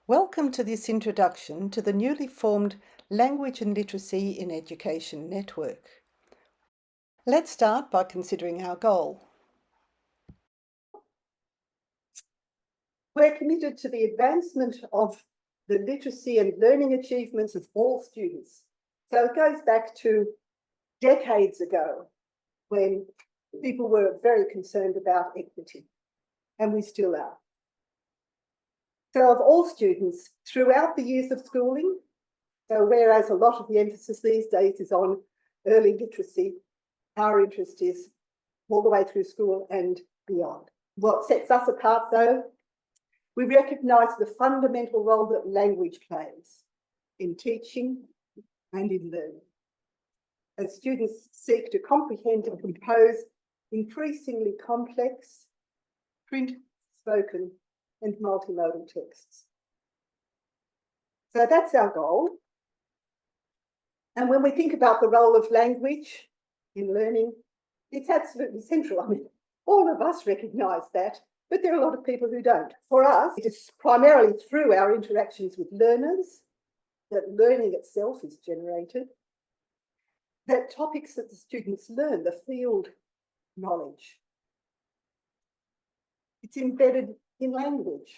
Welcome to this introduction to the newly formed Language and Literacy in Education Network. Let's start by considering our goal. We're committed to the advancement of the literacy and learning achievements of all students. So it goes back to decades ago when people were very concerned about equity, and we still are. So of all students throughout the years of schooling, so whereas a lot of the emphasis these days is on early literacy, our interest is all the way through school and beyond. What sets us apart though, we recognise the fundamental role that language plays in teaching and in learning, as students seek to comprehend and compose increasingly complex print, spoken and multimodal texts. So that's our goal. And when we think about the role of language in learning, it's absolutely central. I mean, all of us recognise that, but there are a lot of people who don't. For us, it is primarily through our interactions with learners that learning itself is generated, that topics that the students learn, the field knowledge, it's embedded in language.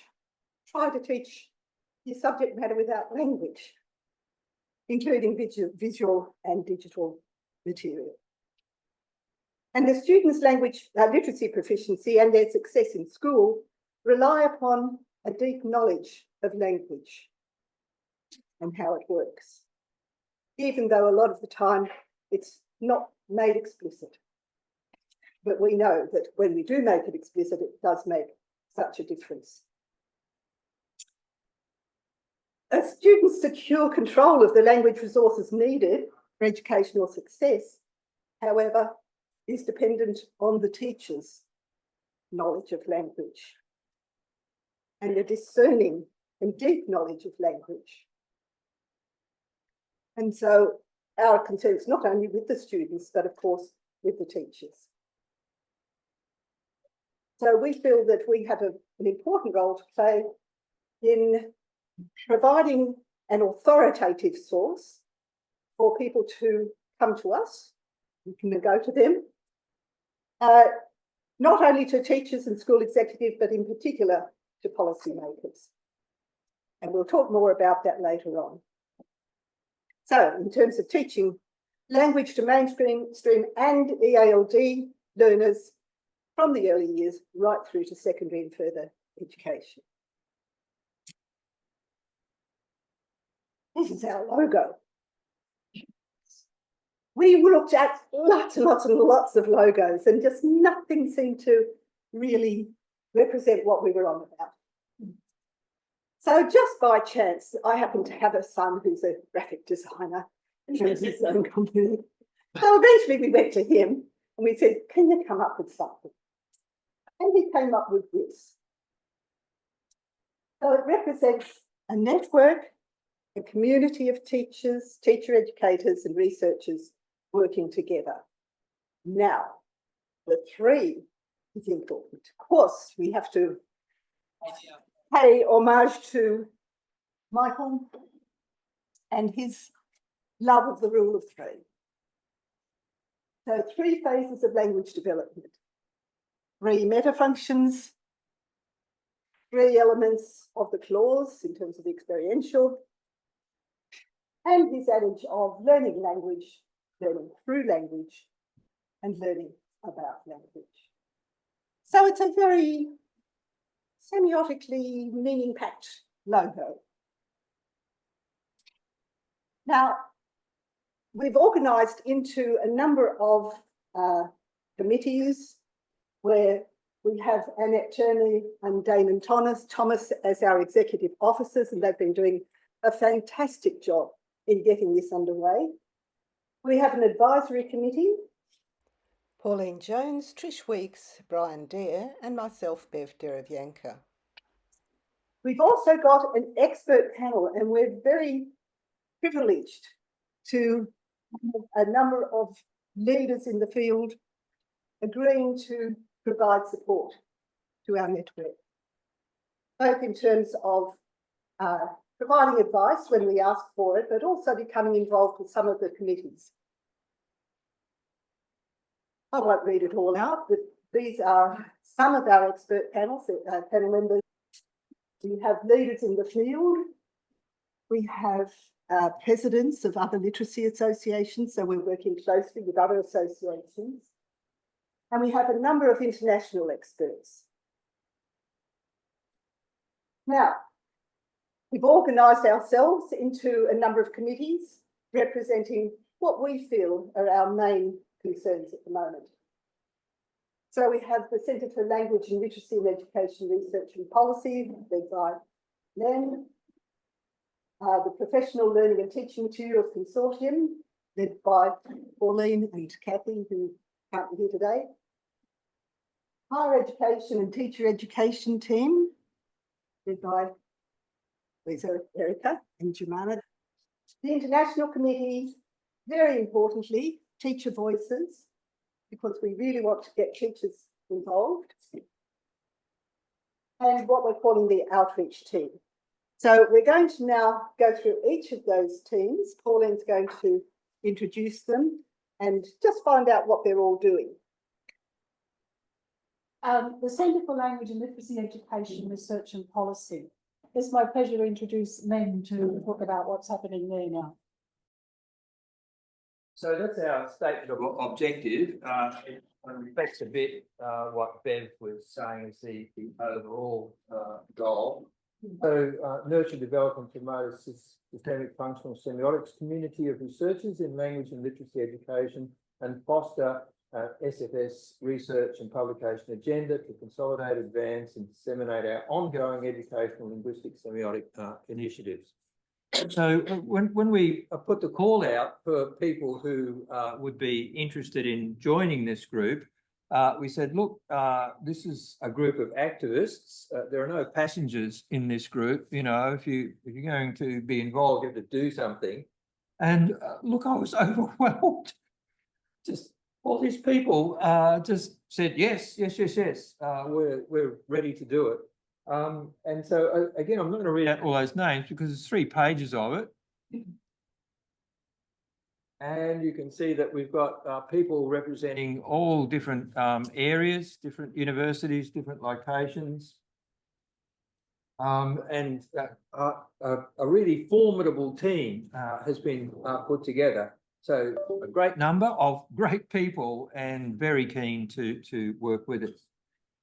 Try to teach your subject matter without language, including visual and digital material. And the students' language literacy proficiency and their success in school rely upon a deep knowledge of language and how it works, even though a lot of the time it's not made explicit. But we know that when we do make it explicit, it does make such a difference. As students secure control of the language resources needed for educational success, however, is dependent on the teacher's knowledge of language and a discerning and deep knowledge of language. And so our concern is not only with the students, but of course with the teachers. So we feel that we have an important role to play in providing an authoritative source for people to come to us. We can go to them, not only to teachers and school executives, but in particular to policymakers. And we'll talk more about that later on. So in terms of teaching language to mainstream and EALD learners from the early years right through to secondary and further education. This is our logo. We looked at lots and lots and lots of logos and just nothing seemed to really represent what we were on about. So just by chance, I happen to have a son who's a graphic designer and has his own company. So eventually we went to him and we said, can you come up with something? And he came up with this. So it represents a network, a community of teachers, teacher educators and researchers working together. Now, the three is important. Of course, we have to pay homage to Michael and his love of the rule of three. So 3 phases of language development. 3 meta functions, 3 elements of the clause in terms of the experiential, and his adage of learning language, learning through language, and learning about language. So it's a very semiotically meaning-packed logo. Now, we've organised into a number of committees where we have Annette Turney and Damon Thomas as our executive officers, and they've been doing a fantastic job in getting this underway. We have an advisory committee. Pauline Jones, Trish Weeks, Brian Dare and myself, Bev Derevyanka. We've also got an expert panel, and we're very privileged to have a number of leaders in the field agreeing to provide support to our network, both in terms of providing advice when we ask for it, but also becoming involved with some of the committees. I won't read it all out, but these are some of our expert panels, panel members. We have leaders in the field. We have presidents of other literacy associations, so we're working closely with other associations. And we have a number of international experts. Now, we've organised ourselves into a number of committees representing what we feel are our main concerns at the moment. So we have the Centre for Language and Literacy in Education Research and Policy, led by LLEN, the Professional Learning and Teaching Materials Consortium, led by Pauline and Kathy, who can't be here today. Higher Education and Teacher Education Team, led by Lisa, Erica and Jemana. The International Committee, very importantly, Teacher Voices, because we really want to get teachers involved. And what we're calling the Outreach Team. So we're going to now go through each of those teams. Pauline's going to introduce them and just find out what they're all doing. The Centre for Language and Literacy Education Research and Policy. It's my pleasure to introduce Len to talk about what's happening there now. So that's our statement of objective. It reflects a bit what Bev was saying as the overall goal. So nurture, develop and promote a systemic functional semiotics community of researchers in language and literacy education and foster SFS research and publication agenda to consolidate, advance and disseminate our ongoing educational linguistic semiotic initiatives. So when we put the call out for people who would be interested in joining this group, we said, look, this is a group of activists. There are no passengers in this group. You know, if you're going to be involved, you have to do something. And look, I was overwhelmed. Just all these people just said yes. We're ready to do it. And so again, I'm not going to read out all those names because there's 3 pages of it. And you can see that we've got people representing all different areas, different universities, different locations. And a really formidable team has been put together. So a great number of great people and very keen to work with us.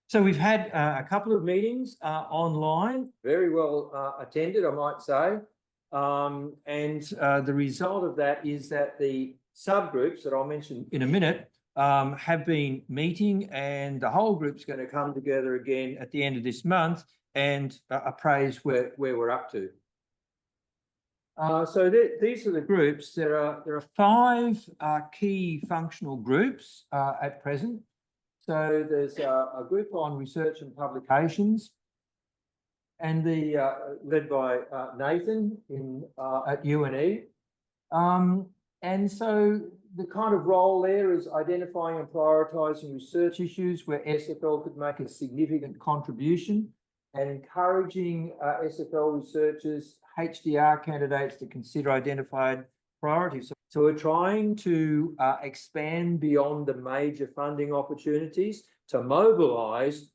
So we've had a couple of meetings online, very well attended, I might say. And the result of that is that the subgroups that I'll mention in a minute have been meeting, and the whole group's going to come together again at the end of this month and appraise where we're up to. So these are the groups. There are 5 key functional groups at present. So there's a group on research and publications, and led by Nathan at UNE. And so the kind of role there is identifying and prioritising research issues where SFL could make a significant contribution, and encouraging SFL researchers, HDR candidates to consider identified priorities. So we're trying to expand beyond the major funding opportunities to mobilise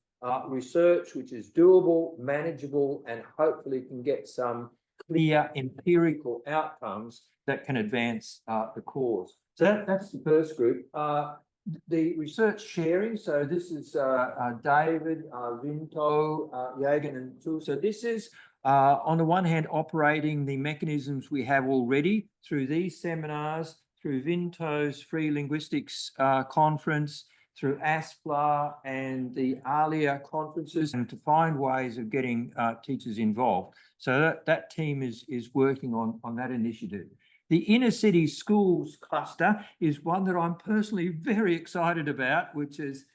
research which is doable, manageable, and hopefully can get some clear empirical outcomes that can advance the cause. So that's the first group. The research sharing, so this is David, Vinto, Jagan and Tu. So this is on the one hand, operating the mechanisms we have already through these seminars, through Vinto's Free Linguistics Conference, through ASFLA and the ALIA conferences, and to find ways of getting teachers involved. So that team is working on that initiative. The inner city schools cluster is one that I'm personally very excited about, which is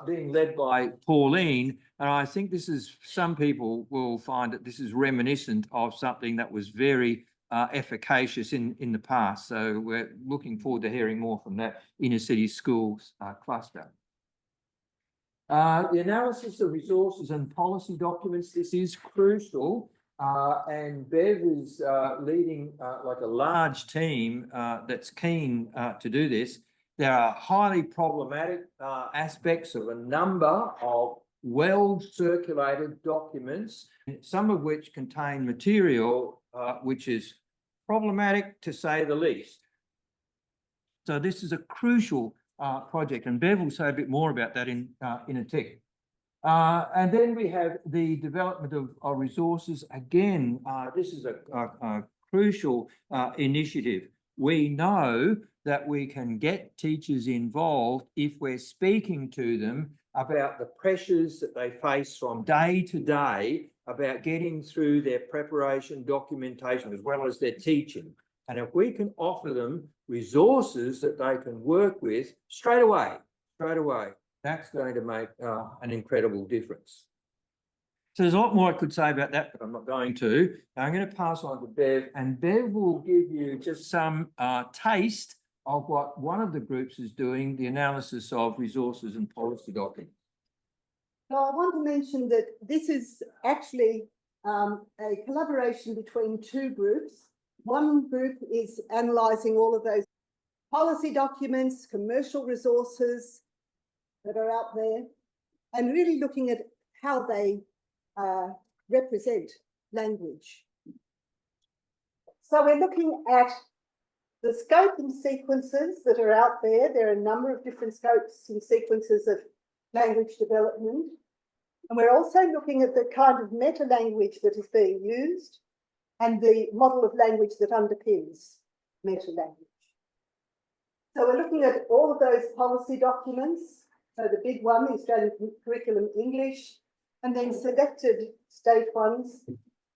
being led by Pauline. And I think this is, some people will find that this is reminiscent of something that was very efficacious in the past. So we're looking forward to hearing more from that inner city schools cluster. The analysis of resources and policy documents, this is crucial. And Bev is leading like a large team that's keen to do this. There are highly problematic aspects of a number of well-circulated documents, some of which contain material which is problematic to say the least. So this is a crucial project, and Bev will say a bit more about that in a tick. And then we have the development of resources. Again, this is a crucial initiative. We know that we can get teachers involved if we're speaking to them about the pressures that they face from day to day about getting through their preparation, documentation, as well as their teaching. And if we can offer them resources that they can work with straight away, that's going to make an incredible difference. So there's a lot more I could say about that, but I'm not going to. I'm going to pass on to Bev, and Bev will give you just some taste of what one of the groups is doing, the analysis of resources and policy documents. So I want to mention that this is actually a collaboration between two groups. One group is analysing all of those policy documents, commercial resources that are out there, and really looking at how they represent language. So we're looking at the scope and sequences that are out there. There are a number of different scopes and sequences of language development. And we're also looking at the kind of meta-language that is being used and the model of language that underpins meta-language. So we're looking at all of those policy documents. So the big one, the Australian Curriculum English, and then selected state ones,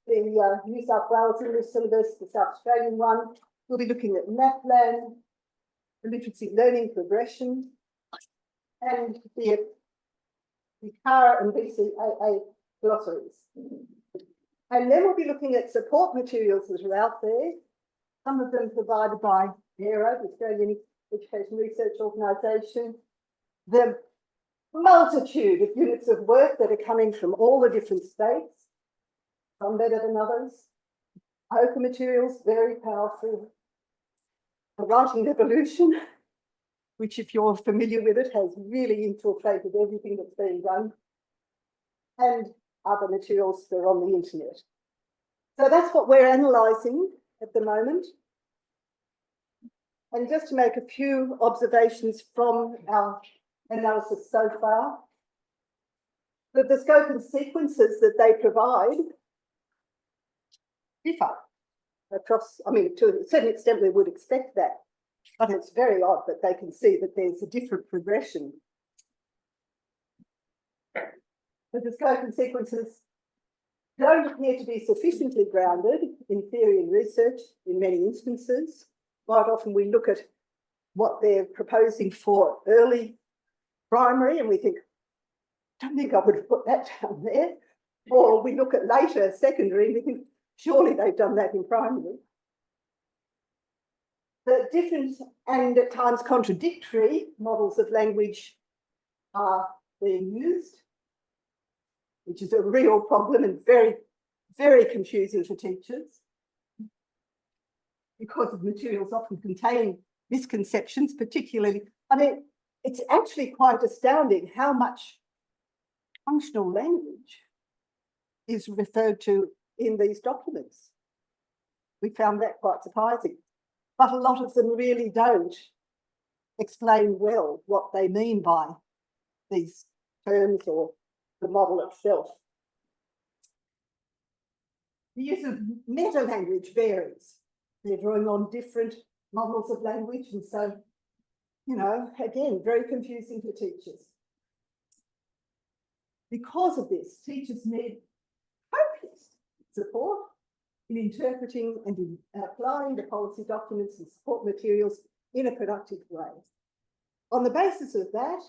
the New South Wales English syllabus, the South Australian one. We'll be looking at NAPLAN, the literacy learning progression, and the CARA and BCAA glossaries. And then we'll be looking at support materials that are out there, some of them provided by AERO, the Australian Education Research Organisation, the multitude of units of work that are coming from all the different states, some better than others. OCA materials, very powerful. The writing revolution, which if you're familiar with it, has really infiltrated everything that's being done, and other materials that are on the internet. So that's what we're analysing at the moment. And just to make a few observations from our analysis so far, that the scope and sequences that they provide differ across, I mean, to a certain extent we would expect that, but it's very odd that they can see that there's a different progression. But the scope and sequences don't appear to be sufficiently grounded in theory and research in many instances. Quite often we look at what they're proposing for early primary and we think, I don't think I would have put that down there. Or we look at later secondary and we think, surely they've done that in primary. The different and at times contradictory models of language are being used, which is a real problem and very, very confusing for teachers, because of materials often contain misconceptions, particularly, I mean, it's actually quite astounding how much functional language is referred to in these documents. We found that quite surprising, but a lot of them really don't explain well what they mean by these terms or the model itself. The use of meta-language varies. They're drawing on different models of language, and so, you know, again, very confusing for teachers. Because of this, teachers need copious support in interpreting and in applying the policy documents and support materials in a productive way. On the basis of that,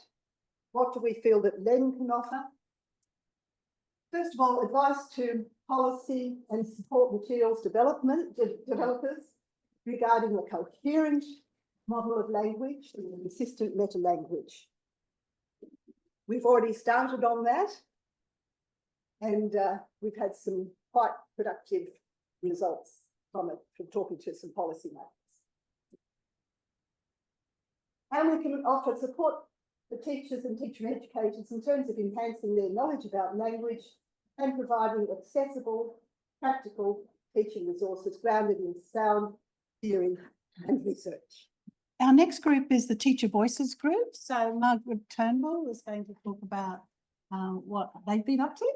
what do we feel that LLEN can offer? First of all, advice to policy and support materials developers regarding a coherent model of language and a consistent meta-language. We've already started on that, and we've had some quite productive results from it, from talking to some policymakers. And we can offer support for teachers and teacher educators in terms of enhancing their knowledge about language and providing accessible, practical teaching resources grounded in sound theory and research. Our next group is the Teacher Voices group. So Margaret Turnbull is going to talk about what they've been up to.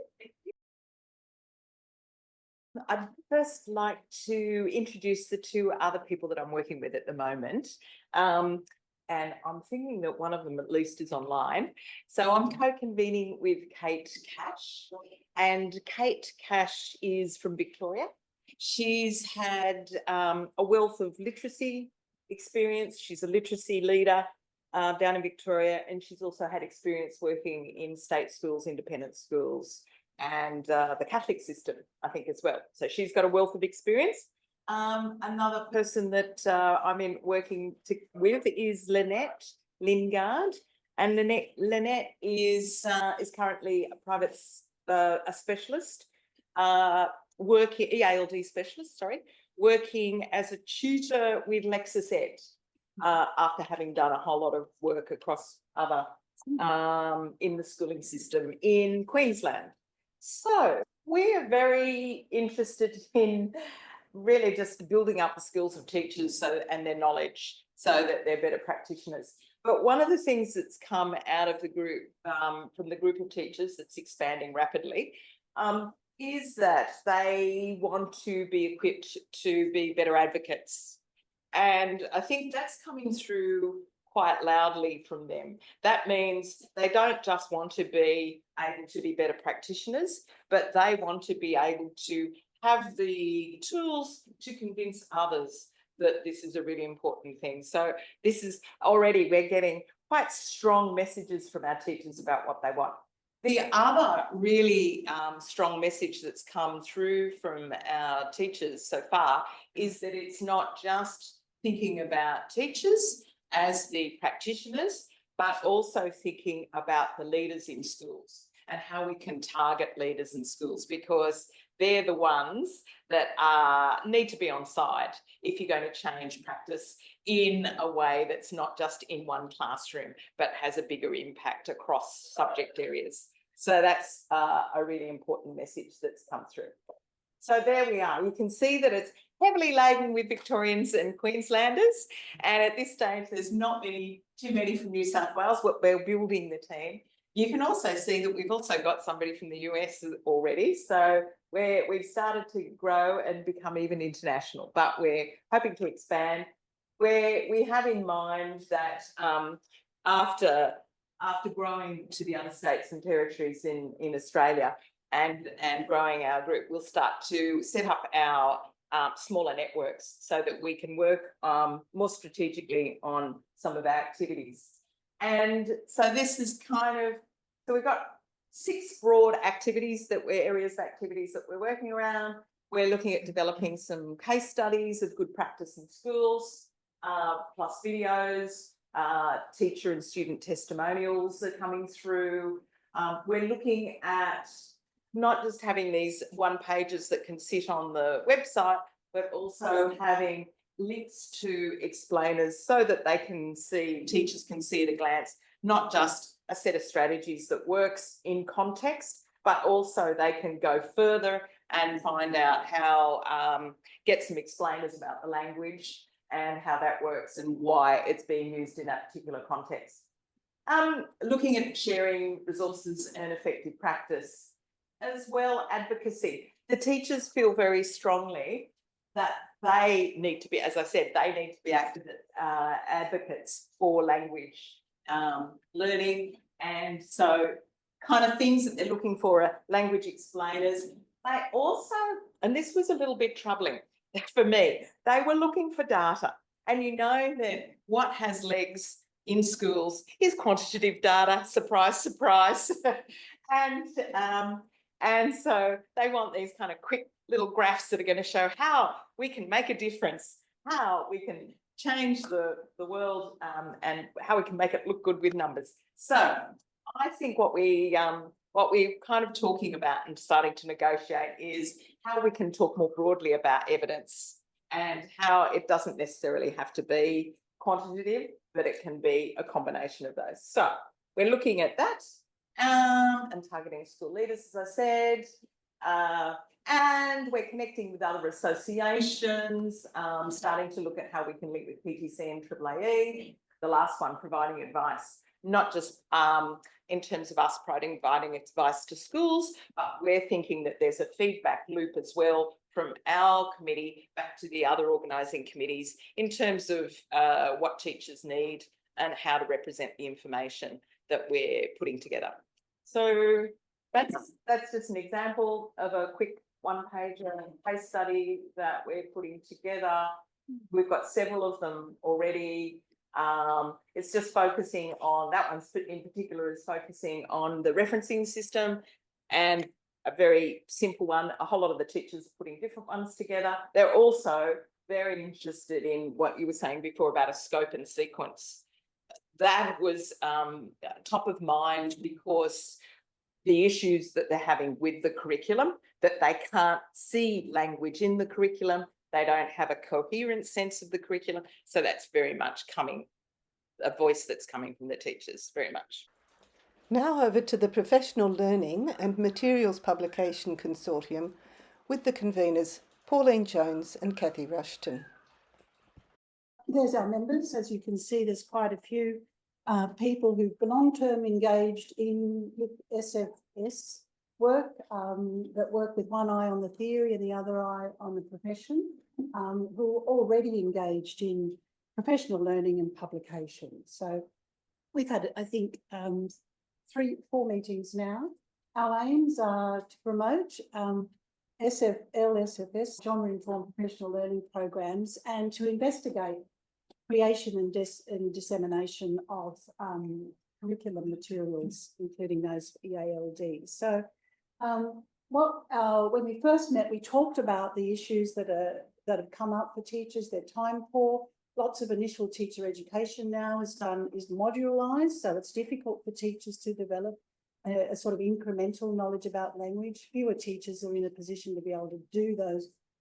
I'd first like to introduce the two other people that I'm working with at the moment. And I'm thinking that one of them at least is online. So I'm co-convening with Kate Cash, and Kate Cash is from Victoria. She's had a wealth of literacy experience. She's a literacy leader down in Victoria, and she's also had experience working in state schools, independent schools, and the Catholic system, I think, as well. So she's got a wealth of experience. Another person that I'm working with is Lynette Lingard, and Lynette is currently a private a specialist, working EALD specialist, sorry, working as a tutor with Lexis Ed after having done a whole lot of work across other in the schooling system in Queensland. So we're very interested in really just building up the skills of teachers and their knowledge so that they're better practitioners. But one of the things that's come out of the group, from the group of teachers that's expanding rapidly, is that they want to be equipped to be better advocates. And I think that's coming through quite loudly from them. That means they don't just want to be able to be better practitioners, but they want to be able to have the tools to convince others that this is a really important thing. So this is already, we're getting quite strong messages from our teachers about what they want. The other really strong message that's come through from our teachers so far is that it's not just thinking about teachers as the practitioners, but also thinking about the leaders in schools and how we can target leaders in schools, because they're the ones that need to be on side if you're going to change practice in a way that's not just in one classroom, but has a bigger impact across subject areas. So that's a really important message that's come through. So there we are. You can see that it's heavily laden with Victorians and Queenslanders. And at this stage, there's not too many from New South Wales, but we're building the team. You can also see that we've also got somebody from the US already. So we've started to grow and become even international, but we're hoping to expand. We have in mind that after growing to the other states and territories in Australia and growing our group, we'll start to set up our smaller networks so that we can work more strategically on some of our activities. And so this is so we've got 6 broad activities areas of activities that we're working around. We're looking at developing some case studies of good practice in schools, plus videos, teacher and student testimonials are coming through. We're looking at not just having these one pages that can sit on the website, but also having links to explainers so that teachers can see at a glance, not just a set of strategies that works in context, but also they can go further and find out how, get some explainers about the language and how that works and why it's being used in that particular context. Looking at sharing resources and effective practice, as well advocacy. The teachers feel very strongly that they need to be, as I said, they need to be active advocates for language learning, and so kind of things that they're looking for are language explainers. They also, and this was a little bit troubling for me, they were looking for data, and you know that what has legs in schools is quantitative data, surprise, surprise. And so they want these kind of quick little graphs that are going to show how we can make a difference, how we can change the world, and how we can make it look good with numbers. So I think what we're kind of talking about and starting to negotiate is how we can talk more broadly about evidence and how it doesn't necessarily have to be quantitative, but it can be a combination of those. So we're looking at that and targeting school leaders, as I said, and we're connecting with other associations, starting to look at how we can link with PTC and AAAE. The last one, providing advice, not just in terms of us providing advice to schools, but we're thinking that there's a feedback loop as well from our committee back to the other organising committees in terms of what teachers need and how to represent the information that we're putting together. So that's just an example of a quick one-page case study that we're putting together. We've got several of them already. It's just focusing on, that one in particular is focusing on the referencing system, and a very simple one. A whole lot of the teachers are putting different ones together. They're also very interested in what you were saying before about a scope and sequence. That was top of mind because the issues that they're having with the curriculum, that they can't see language in the curriculum, they don't have a coherent sense of the curriculum. So that's very much a voice that's coming from the teachers, very much. Now over to the Professional Learning and Materials Publication Consortium with the conveners Pauline Jones and Kathy Rushton. There's our members. As you can see, there's quite a few people who've long-term engaged with SFS work, that work with one eye on the theory and the other eye on the profession, who are already engaged in professional learning and publication. So we've had, I think, 3-4 meetings now. Our aims are to promote LSFS, genre-informed professional learning programs, and to investigate creation and dissemination of curriculum materials, including those for EALD. So when we first met, we talked about the issues that have come up for teachers. They're time poor. Lots of initial teacher education now is modularised, so it's difficult for teachers to develop a sort of incremental knowledge about language. Fewer teachers are in a position to be able to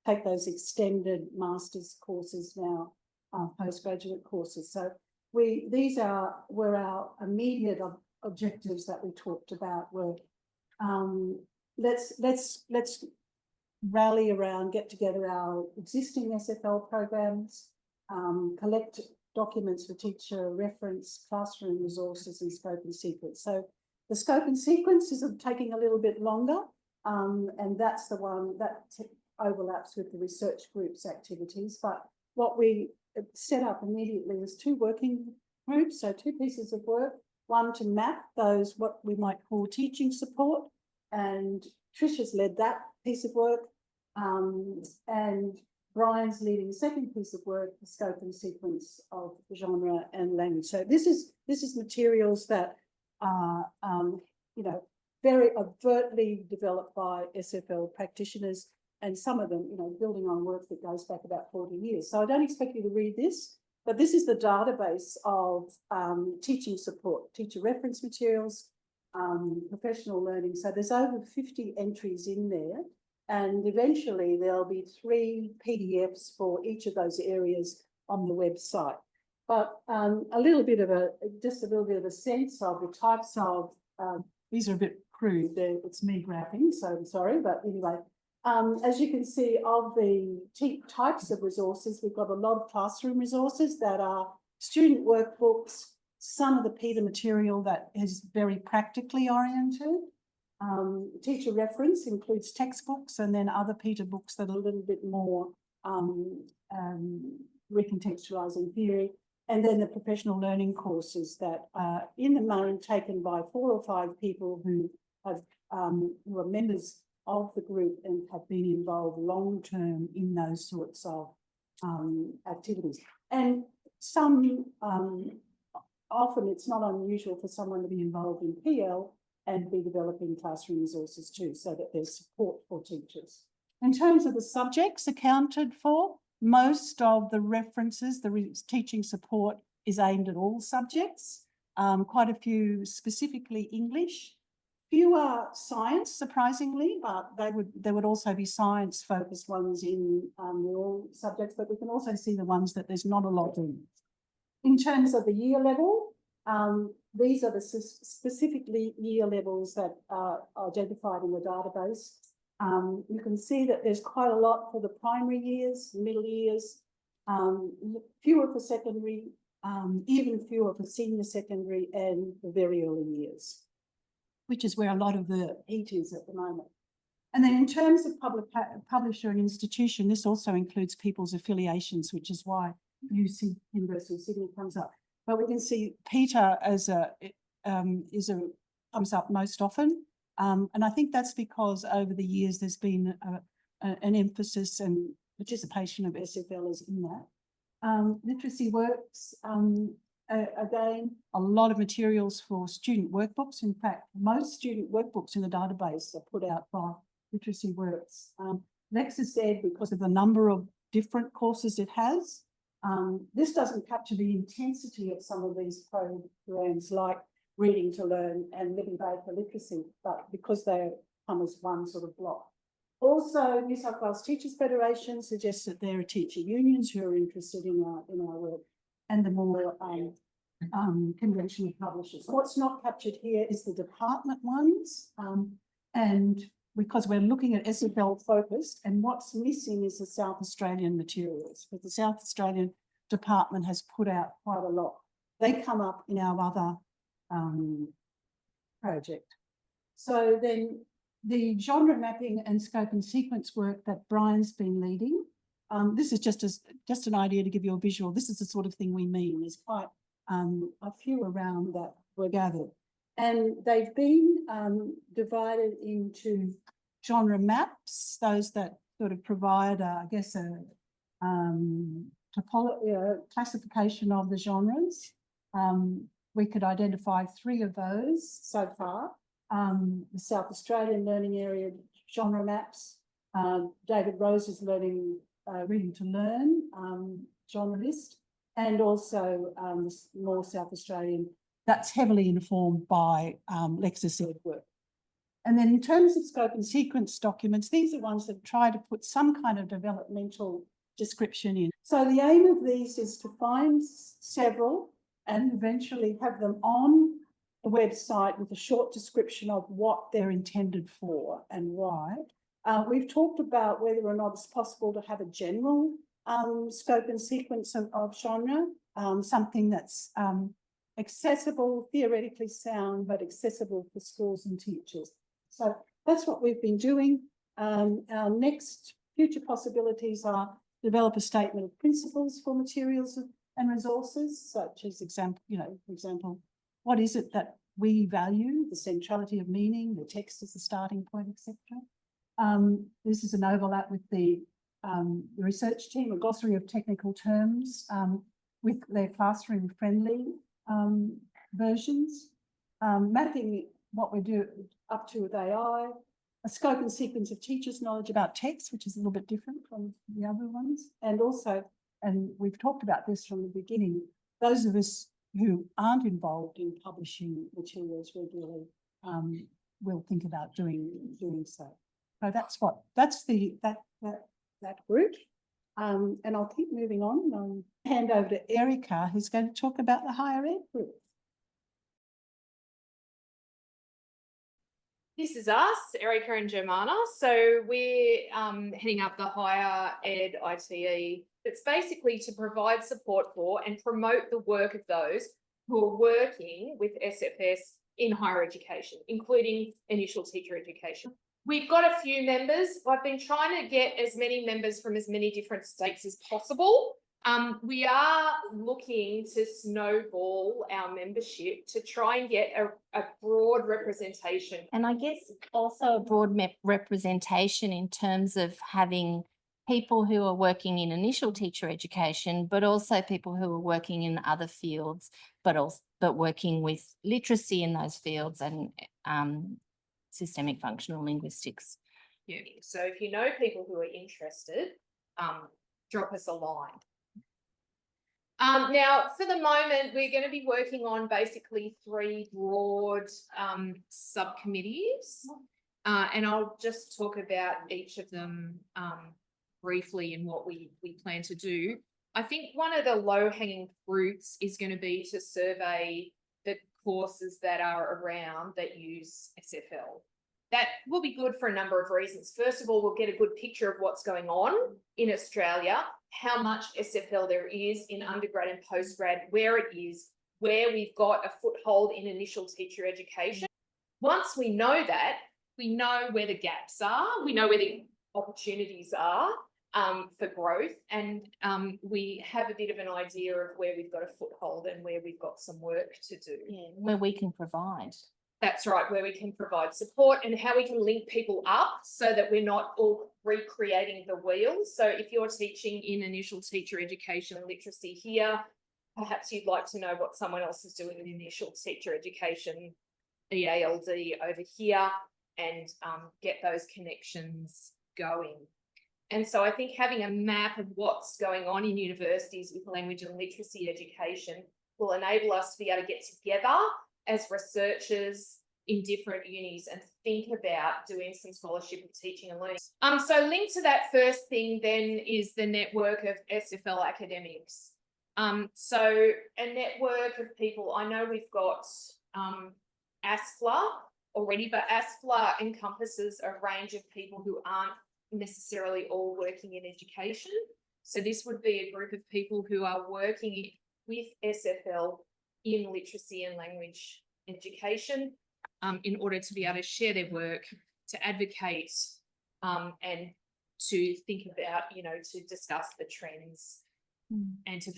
take those extended master's courses now, postgraduate courses. So these were our immediate objectives that we talked about. Were let's rally around, get together our existing SFL programs, collect documents for teacher reference, classroom resources, and scope and sequence. So the scope and sequence is taking a little bit longer, and that's the one that overlaps with the research group's activities. But what we set up immediately was 2 working groups, so 2 pieces of work, one to map those, what we might call teaching support, and Trisha's led that piece of work, and Brian's leading the second piece of work, the scope and sequence of genre and language. So this is materials that are, very overtly developed by SFL practitioners, and some of them, building on work that goes back about 40 years. So I don't expect you to read this, but this is the database of teaching support, teacher reference materials, professional learning. So there's over 50 entries in there. And eventually there'll be 3 PDFs for each of those areas on the website. But a little bit of a sense of the types of, these are a bit crude, it's me graphing, so I'm sorry, but anyway. As you can see, of the types of resources, we've got a lot of classroom resources that are student workbooks, some of the PETA material that is very practically oriented. Teacher reference includes textbooks and then other PETA books that are a little bit more recontextualising theory. And then the professional learning courses that are in the main taken by 4 or 5 people who are members of the group and have been involved long-term in those sorts of activities. And some, often it's not unusual for someone to be involved in PL and be developing classroom resources too, so that there's support for teachers. In terms of the subjects accounted for, most of the references, the teaching support is aimed at all subjects, quite a few specifically English, fewer science, surprisingly, but there would also be science-focused ones in all subjects, but we can also see the ones that there's not a lot in. In terms of the year level, these are the specifically year levels that are identified in the database. You can see that there's quite a lot for the primary years, middle years, fewer for secondary, even fewer for senior secondary and the very early years, which is where a lot of the heat is at the moment. And then in terms of publisher and institution, this also includes people's affiliations, which is why UC, University of Sydney comes up. But we can see Peter as comes up most often. And I think that's because over the years there's been an emphasis and participation of SFLs in that. Literacy Works, again, a lot of materials for student workbooks. In fact, most student workbooks in the database are put out by Literacy Works. Lexis Ed, because of the number of different courses it has, this doesn't capture the intensity of some of these programs like Reading to Learn and Living Data Literacy, but because they come as one sort of block. Also, New South Wales Teachers Federation suggests that there are teacher unions who are interested in our work, and the more conventional publishers. What's not captured here is the department ones, and because we're looking at SFL focused, and what's missing is the South Australian materials, but the South Australian department has put out quite a lot. They come up in our other project. So then the genre mapping and scope and sequence work that Brian's been leading, this is just an idea to give you a visual. This is the sort of thing we mean. There's quite a few around that were gathered. And they've been divided into genre maps, those that sort of provide, I guess, a classification of the genres. We could identify 3 of those so far. The South Australian Learning Area genre maps, David Rose's Reading to Learn genre list, and also more South Australian. That's heavily informed by Lexis Ed work. And then in terms of scope and sequence documents, these are ones that try to put some kind of developmental description in. So the aim of these is to find several and eventually have them on the website with a short description of what they're intended for and why. We've talked about whether or not it's possible to have a general scope and sequence of genre, something that's accessible, theoretically sound, but accessible for schools and teachers. So that's what we've been doing. Our next future possibilities are develop a statement of principles for materials and resources, such as for example, what is it that we value, the centrality of meaning, the text as the starting point, etc. This is an overlap with the research team, a glossary of technical terms with their classroom-friendly versions, mapping what we do up to with AI, a scope and sequence of teachers' knowledge about text, which is a little bit different from the other ones, and also, and we've talked about this from the beginning, those of us who aren't involved in publishing materials regularly will think about doing so. So that's that group. And I'll keep moving on. I'll hand over to Erica, who's going to talk about the higher ed group. This is us, Erica and Germana. So we're heading up the higher ed ITE. It's basically to provide support for and promote the work of those who are working with SFS in higher education, including initial teacher education. We've got a few members. I've been trying to get as many members from as many different states as possible. We are looking to snowball our membership to try and get a broad representation. And I guess also a broad representation in terms of having people who are working in initial teacher education, but also people who are working in other fields, but working with literacy in those fields and systemic functional linguistics. Yeah. So if you know people who are interested, drop us a line. Now, for the moment, we're going to be working on basically 3 broad subcommittees. And I'll just talk about each of them briefly and what we plan to do. I think one of the low-hanging fruits is going to be to survey the courses that are around that use SFL. That will be good for a number of reasons. First of all, we'll get a good picture of what's going on in Australia, how much SFL there is in undergrad and postgrad, where it is, where we've got a foothold in initial teacher education. Once we know that, we know where the gaps are, we know where the opportunities are for growth, and we have a bit of an idea of where we've got a foothold and where we've got some work to do. Yeah, where we can provide. That's right, where we can provide support and how we can link people up so that we're not all recreating the wheel. So if you're teaching in initial teacher education and literacy here, perhaps you'd like to know what someone else is doing in initial teacher education, EALD over here, and get those connections going. And so I think having a map of what's going on in universities with language and literacy education will enable us to be able to get together as researchers in different unis and think about doing some scholarship of teaching and learning. So linked to that first thing then is the network of SFL academics. So a network of people, I know we've got ASFLA already, but ASFLA encompasses a range of people who aren't necessarily all working in education. So this would be a group of people who are working with SFL in literacy and language education in order to be able to share their work, to advocate and to think about, you know, to discuss the trends and to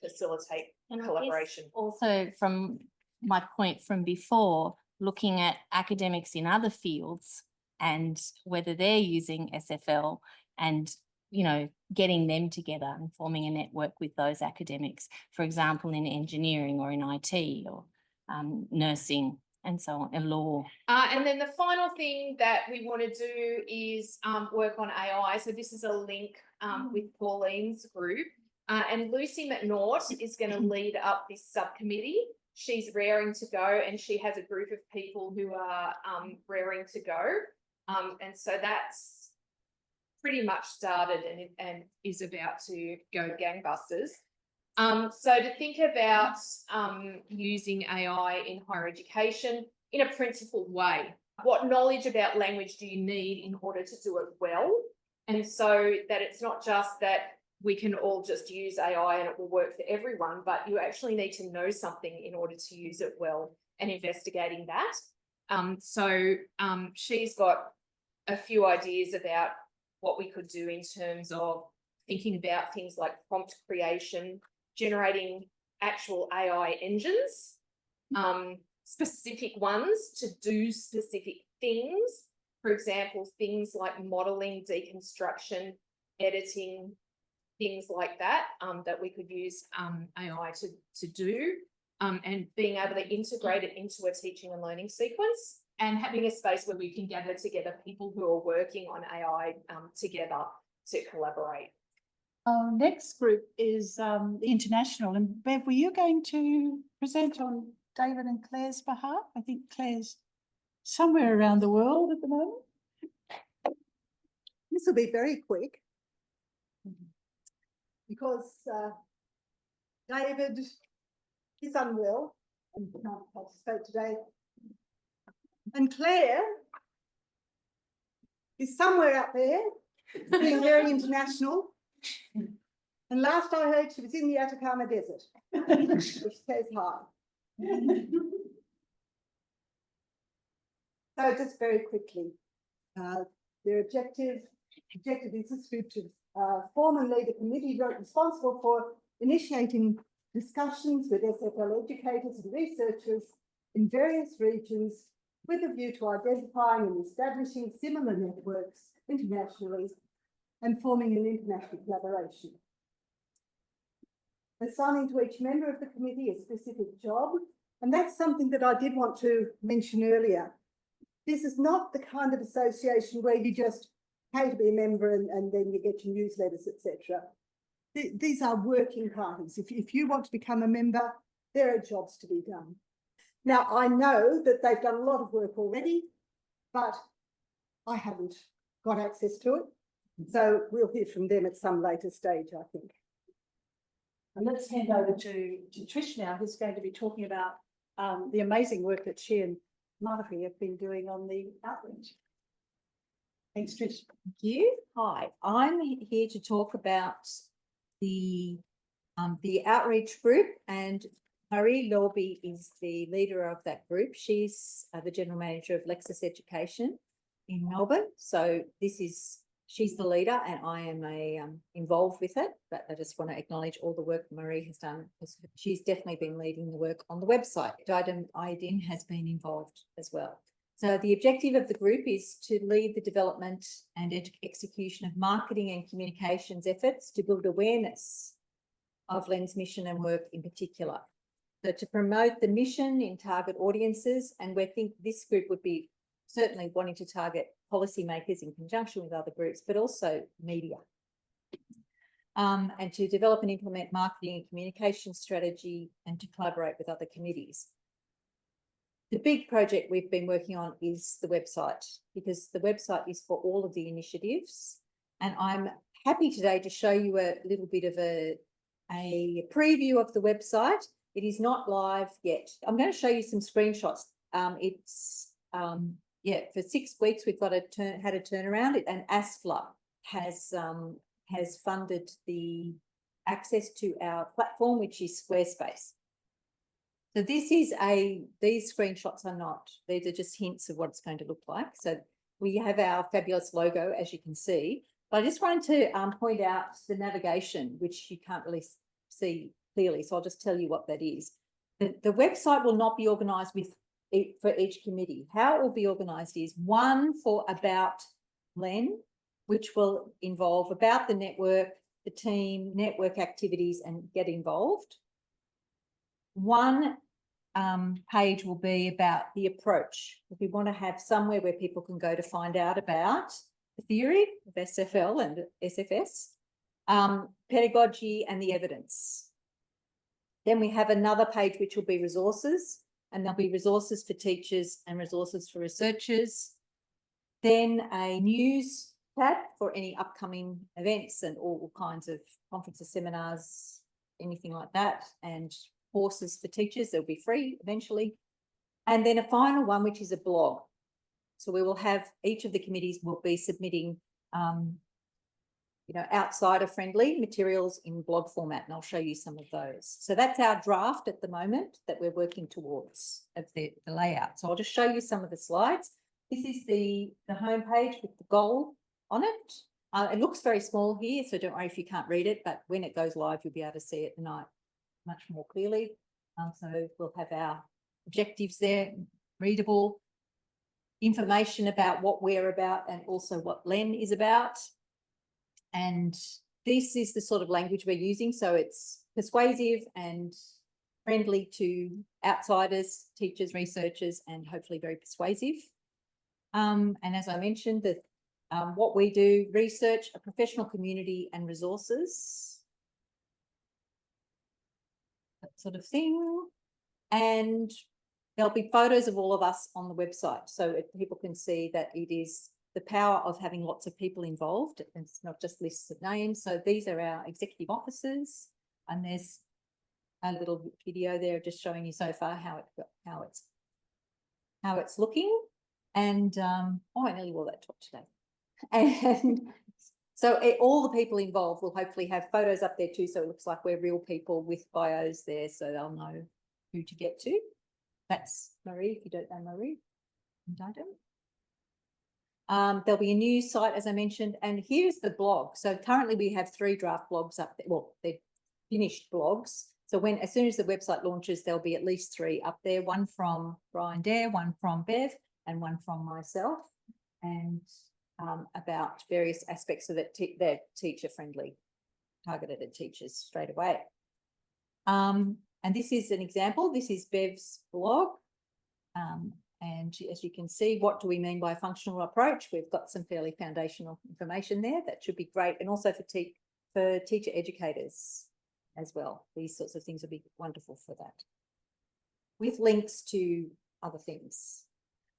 facilitate collaboration. Also, from my point from before, looking at academics in other fields and whether they're using SFL and, you know, getting them together and forming a network with those academics, for example, in engineering or in IT or nursing and so on, and law. And then the final thing that we want to do is work on AI. So this is a link with Pauline's group. And Lucy McNaught is going to lead up this subcommittee. She's raring to go and she has a group of people who are raring to go. And so that's pretty much started and is about to go gangbusters. So to think about using AI in higher education in a principled way. What knowledge about language do you need in order to do it well? And so that it's not just that we can all just use AI and it will work for everyone, but you actually need to know something in order to use it well and investigating that. So she's got a few ideas about what we could do in terms of thinking about things like prompt creation, generating actual AI engines, specific ones to do specific things. For example, things like modeling, deconstruction, editing, things like that, that we could use AI to do, and being able to integrate it into a teaching and learning sequence, and having a space where we can gather together people who are working on AI together to collaborate. Our next group is international, and Bev, were you going to present on David and Claire's behalf? I think Claire's somewhere around the world at the moment. This will be very quick because David is unwell and can't participate today. And Claire is somewhere out there, being very international. And last I heard, she was in the Atacama Desert, which says hi. So just very quickly, their objective is this group to form and lead a committee responsible for initiating discussions with SFL educators and researchers in various regions with a view to identifying and establishing similar networks internationally and forming an international collaboration. Assigning to each member of the committee a specific job, and that's something that I did want to mention earlier. This is not the kind of association where you just pay to be a member and then you get your newsletters, etc. these are working parties. If you want to become a member, there are jobs to be done. Now, I know that they've done a lot of work already, but I haven't got access to it. So we'll hear from them at some later stage, I think. And let's hand over to Trish now, who's going to be talking about the amazing work that she and Marty have been doing on the outreach. Thanks, Trish. Thank you. Hi, I'm here to talk about the outreach group, and Marie Lorby is the leader of that group. She's the general manager of Lexis Education in Melbourne. So she's the leader, and I am involved with it. But I just want to acknowledge all the work Marie has done. She's definitely been leading the work on the website. Idin has been involved as well. So the objective of the group is to lead the development and execution of marketing and communications efforts to build awareness of LLEN's mission and work in particular. So to promote the mission in target audiences, and we think this group would be certainly wanting to target policymakers in conjunction with other groups, but also media. And to develop and implement marketing and communication strategy, and to collaborate with other committees. The big project we've been working on is the website, because the website is for all of the initiatives. And I'm happy today to show you a little bit of a preview of the website. It is not live yet. I'm going to show you some screenshots. For 6 weeks we've got had a turnaround, and ASFLA has funded the access to our platform, which is Squarespace. So these screenshots are not, these are just hints of what it's going to look like. So we have our fabulous logo, as you can see, but I just wanted to point out the navigation, which you can't really see clearly. So I'll just tell you what that is. The website will not be organised for each committee. How it will be organised is one for About LLEN, which will involve about the network, the team, network activities, and get involved. One page will be about the approach. If we want to have somewhere where people can go to find out about the theory of SFL and SFS, pedagogy and the evidence. Then we have another page which will be resources, and there'll be resources for teachers and resources for researchers. Then a news tab for any upcoming events and all kinds of conferences, seminars, anything like that, and courses for teachers. They'll be free eventually. And then a final one, which is a blog. So we will have, each of the committees will be submitting outsider friendly materials in blog format, and I'll show you some of those. So that's our draft at the moment that we're working towards of the layout. So I'll just show you some of the slides. This is the homepage with the goal on it. It looks very small here, so don't worry if you can't read it, but when it goes live, you'll be able to see it tonight much more clearly. So we'll have our objectives there, readable information about what we're about and also what LLEN is about. And this is the sort of language we're using. So it's persuasive and friendly to outsiders, teachers, researchers, and hopefully very persuasive. And as I mentioned, what we do, research, a professional community and resources, that sort of thing. And there'll be photos of all of us on the website, so people can see that it is the power of having lots of people involved. It's not just lists of names. So these are our executive officers, and there's a little video there just showing you so far how it's looking. And I nearly wore that top today. And so all the people involved will hopefully have photos up there too, so it looks like we're real people with bios there, so they'll know who to get to. That's Marie, if you don't know Marie. There'll be a new site, as I mentioned, and here's the blog. So currently we have 3 draft blogs up there. Well, they're finished blogs. So as soon as the website launches, there'll be at least 3 up there, one from Brian Dare, one from Bev, and one from myself, and about various aspects of it. They're teacher-friendly, targeted at teachers straight away. And this is an example. This is Bev's blog. And as you can see, what do we mean by a functional approach? We've got some fairly foundational information there that should be great. And also for for teacher educators as well. These sorts of things would be wonderful for that, with links to other things.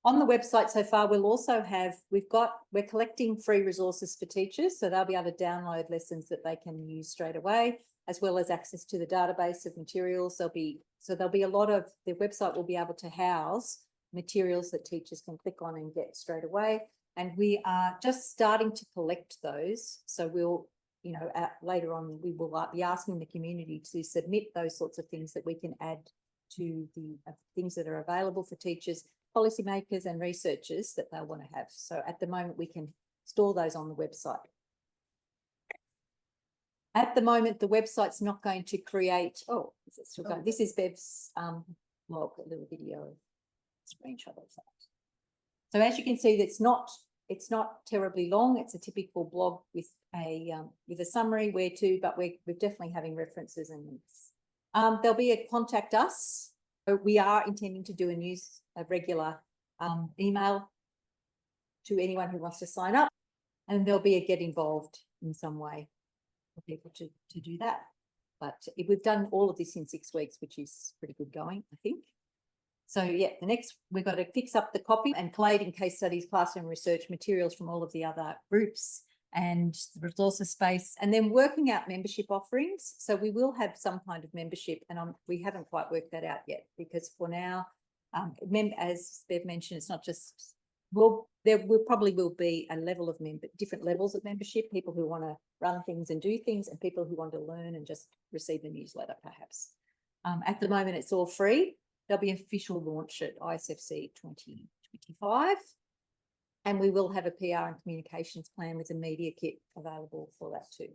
On the website so far, we'll also have, we're collecting free resources for teachers, so they'll be able to download lessons that they can use straight away, as well as access to the database of materials. There'll be a lot of, the website will be able to house materials that teachers can click on and get straight away. And we are just starting to collect those. So we'll, you know, later on, we will be asking the community to submit those sorts of things that we can add to the things that are available for teachers, policymakers and researchers that they'll want to have. So at the moment, we can store those on the website. At the moment, the website's not going to create, oh, is it still going? This is Bev's blog, a little video, screenshot of that. So as you can see, it's not terribly long. It's a typical blog with a summary where to, but we're definitely having references and links. There'll be a contact us. We are intending to do a regular email to anyone who wants to sign up, and there'll be a get involved in some way for people to do that. But we've done all of this in 6 weeks, which is pretty good going, I think. So yeah, the next, we've got to fix up the copy and collating case studies, classroom research materials from all of the other groups and the resources space, and then working out membership offerings. So we will have some kind of membership, and we haven't quite worked that out yet, because for now, as Bev mentioned, it's not just, well, there will probably be a level of different levels of membership, people who want to run things and do things, and people who want to learn and just receive the newsletter perhaps. At the moment, it's all free. There'll be an official launch at ISFC 2025. And we will have a PR and communications plan with a media kit available for that too.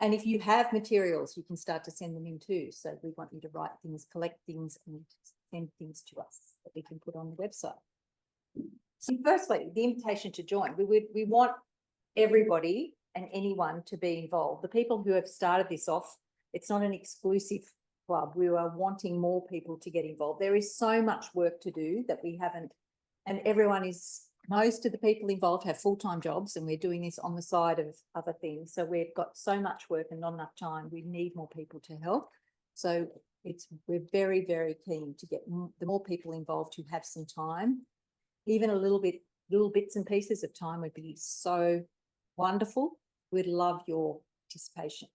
And if you have materials, you can start to send them in too. So we want you to write things, collect things, and send things to us that we can put on the website. So firstly, the invitation to join. We want everybody and anyone to be involved. The people who have started this off, it's not an exclusive club. We are wanting more people to get involved. There is so much work to do that we haven't, and most of the people involved have full-time jobs, and we're doing this on the side of other things. So we've got so much work and not enough time. We need more people to help. So we're very, very keen to get the more people involved who have some time. Even little bits and pieces of time would be so wonderful. We'd love your participation.